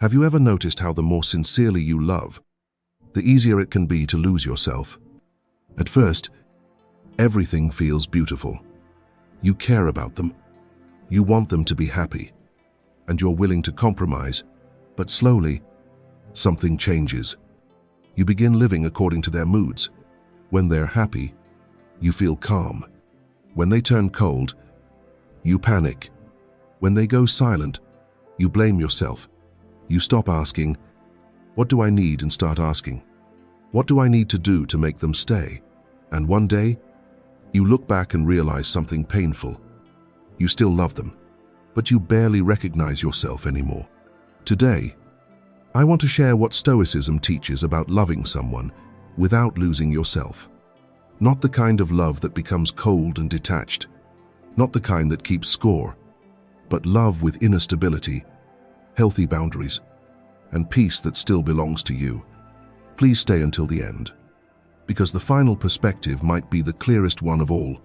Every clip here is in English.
Have you ever noticed how the more sincerely you love, the easier it can be to lose yourself? At first, everything feels beautiful. You care about them. You want them to be happy. And you're willing to compromise. But slowly, something changes. You begin living according to their moods. When they're happy, you feel calm. When they turn cold, you panic. When they go silent, you blame yourself. You stop asking, "What do I need?" and start asking, "What do I need to do to make them stay?" And one day, you look back and realize something painful. You still love them, but you barely recognize yourself anymore. Today, I want to share what Stoicism teaches about loving someone without losing yourself. Not the kind of love that becomes cold and detached, not the kind that keeps score, but love with inner stability, healthy boundaries, and peace that still belongs to you. Please stay until the end, because the final perspective might be the clearest one of all.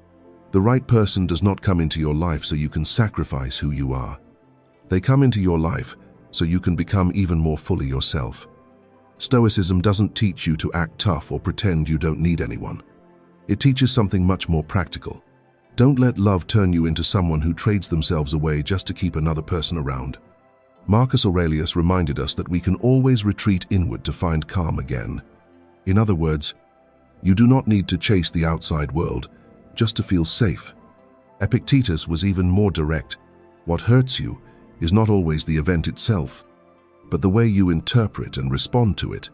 The right person does not come into your life so you can sacrifice who you are. They come into your life so you can become even more fully yourself. Stoicism doesn't teach you to act tough or pretend you don't need anyone. It teaches something much more practical. Don't let love turn you into someone who trades themselves away just to keep another person around. Marcus Aurelius reminded us that we can always retreat inward to find calm again. In other words, you do not need to chase the outside world just to feel safe. Epictetus was even more direct. What hurts you is not always the event itself, but the way you interpret and respond to it.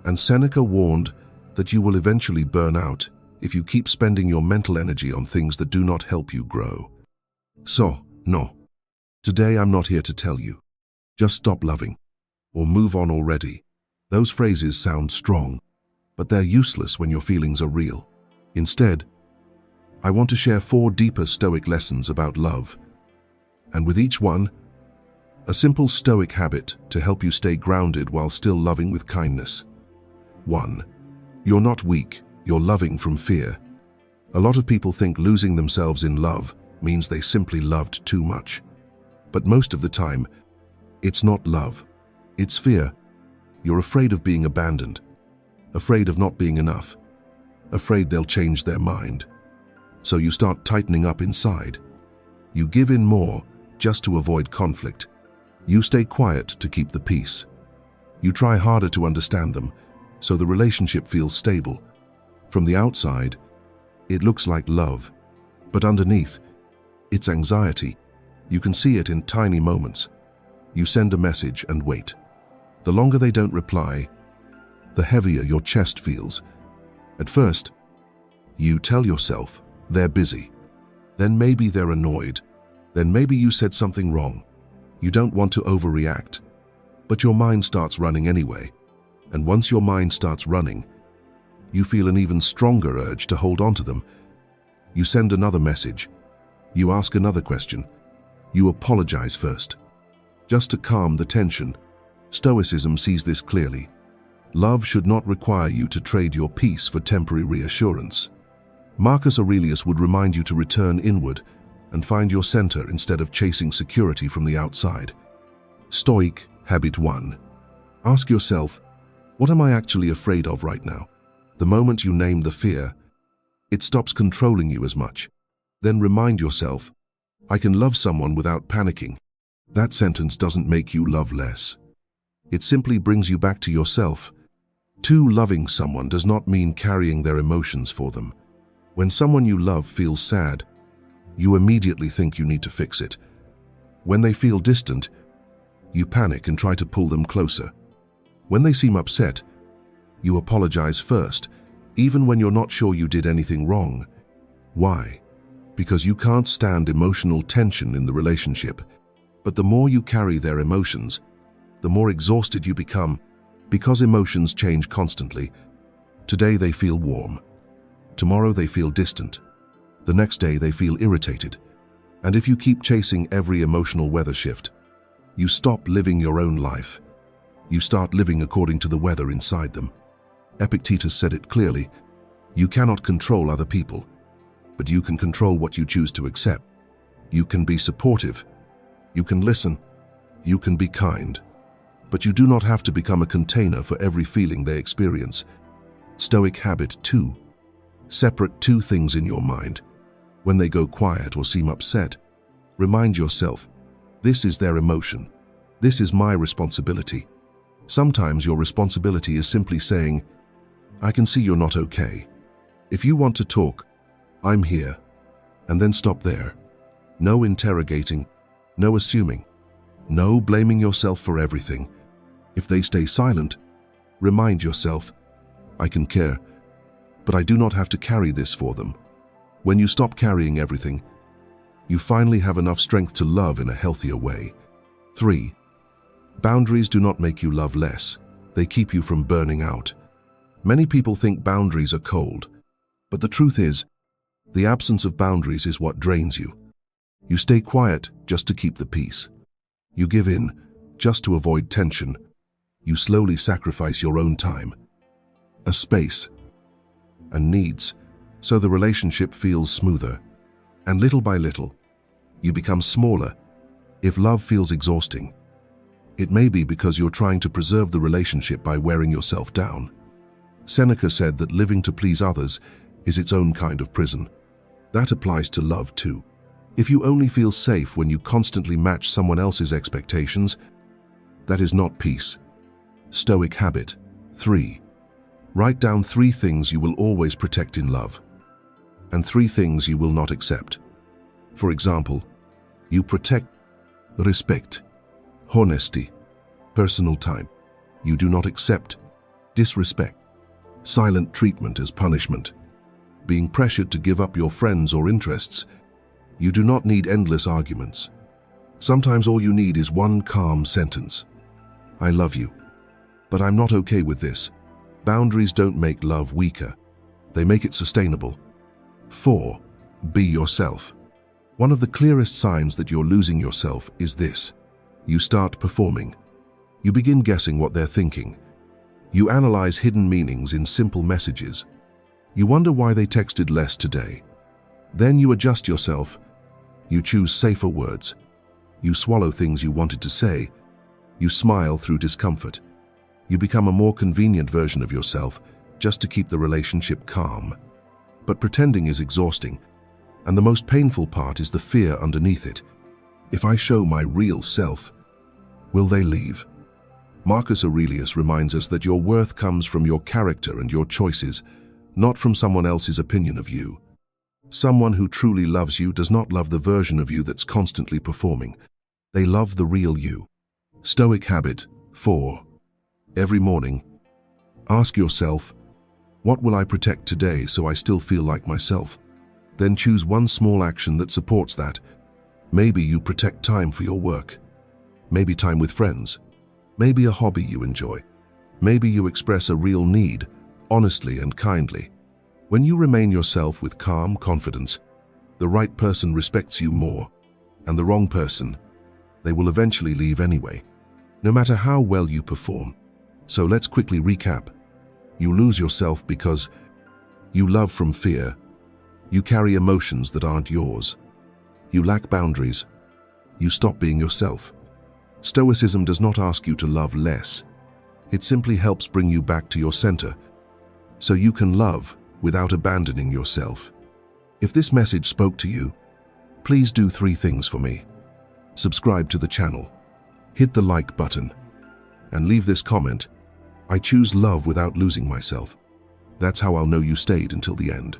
And Seneca warned that you will eventually burn out if you keep spending your mental energy on things that do not help you grow. So, no. Today I'm not here to tell you, just stop loving, or move on already. Those phrases sound strong, but they're useless when your feelings are real. Instead, I want to share 4 deeper Stoic lessons about love, and with each one, a simple Stoic habit to help you stay grounded while still loving with kindness. 1. You're not weak, you're loving from fear. A lot of people think losing themselves in love means they simply loved too much. But most of the time, it's not love, it's fear. You're afraid of being abandoned, afraid of not being enough, afraid they'll change their mind. So you start tightening up inside. You give in more just to avoid conflict. You stay quiet to keep the peace. You try harder to understand them, so the relationship feels stable. From the outside, it looks like love, but underneath, it's anxiety. You can see it in tiny moments. You send a message and wait. The longer they don't reply, the heavier your chest feels. At first, you tell yourself they're busy. Then maybe they're annoyed. Then maybe you said something wrong. You don't want to overreact, but your mind starts running anyway. And once your mind starts running, you feel an even stronger urge to hold on to them. You send another message. You ask another question. You apologize first, just to calm the tension. Stoicism sees this clearly. Love should not require you to trade your peace for temporary reassurance. Marcus Aurelius would remind you to return inward and find your center instead of chasing security from the outside. Stoic Habit 1. Ask yourself, what am I actually afraid of right now? The moment you name the fear, it stops controlling you as much. Then remind yourself, I can love someone without panicking. That sentence doesn't make you love less. It simply brings you back to yourself. 2. Loving someone does not mean carrying their emotions for them. When someone you love feels sad, you immediately think you need to fix it. When they feel distant, you panic and try to pull them closer. When they seem upset, you apologize first, even when you're not sure you did anything wrong. Why? Because you can't stand emotional tension in the relationship. But the more you carry their emotions, the more exhausted you become, because emotions change constantly. Today they feel warm. Tomorrow they feel distant. The next day they feel irritated. And if you keep chasing every emotional weather shift, you stop living your own life. You start living according to the weather inside them. Epictetus said it clearly, you cannot control other people, but you can control what you choose to accept. You can be supportive. You can listen. You can be kind. but you do not have to become a container for every feeling they experience. Stoic habit 2. Separate two things in your mind. When they go quiet or seem upset, remind yourself, this is their emotion. This is my responsibility. Sometimes your responsibility is simply saying, I can see you're not okay. If you want to talk, I'm here. And then stop there. No interrogating, no assuming, no blaming yourself for everything. If they stay silent, remind yourself, I can care, but I do not have to carry this for them. When you stop carrying everything, you finally have enough strength to love in a healthier way. 3. Boundaries do not make you love less. They keep you from burning out. Many people think boundaries are cold, but the truth is, the absence of boundaries is what drains you. You stay quiet just to keep the peace. You give in just to avoid tension. You slowly sacrifice your own time, a space, and needs, so the relationship feels smoother. And little by little, you become smaller. If love feels exhausting, it may be because you're trying to preserve the relationship by wearing yourself down. Seneca said that living to please others is its own kind of prison. That applies to love too. If you only feel safe when you constantly match someone else's expectations, that is not peace. Stoic habit 3. Write down 3 things you will always protect in love, and 3 things you will not accept. For example, you protect respect, honesty, personal time. You do not accept disrespect, silent treatment as punishment, being pressured to give up your friends or interests. You do not need endless arguments. Sometimes all you need is one calm sentence. I love you, but I'm not okay with this. Boundaries don't make love weaker. They make it sustainable. 4. Be yourself. One of the clearest signs that you're losing yourself is this. You start performing. You begin guessing what they're thinking. You analyze hidden meanings in simple messages. You wonder why they texted less today. Then you adjust yourself. You choose safer words. You swallow things you wanted to say. You smile through discomfort. You become a more convenient version of yourself just to keep the relationship calm. But pretending is exhausting, and the most painful part is the fear underneath it. If I show my real self, will they leave? Marcus Aurelius reminds us that your worth comes from your character and your choices, not from someone else's opinion of you. Someone who truly loves you does not love the version of you that's constantly performing. They love the real you. Stoic habit 4. Every morning, ask yourself, what will I protect today so I still feel like myself? Then choose one small action that supports that. Maybe you protect time for your work. Maybe time with friends. Maybe a hobby you enjoy. Maybe you express a real need, honestly and kindly. When you remain yourself with calm confidence, the right person respects you more, and the wrong person, they will eventually leave anyway, no matter how well you perform. So let's quickly recap. You lose yourself because you love from fear. You carry emotions that aren't yours. You lack boundaries. You stop being yourself. Stoicism does not ask you to love less. It simply helps bring you back to your center, so you can love without abandoning yourself. If this message spoke to you, please do 3 things for me. Subscribe to the channel, hit the like button, and leave this comment. I choose love without losing myself. That's how I'll know you stayed until the end.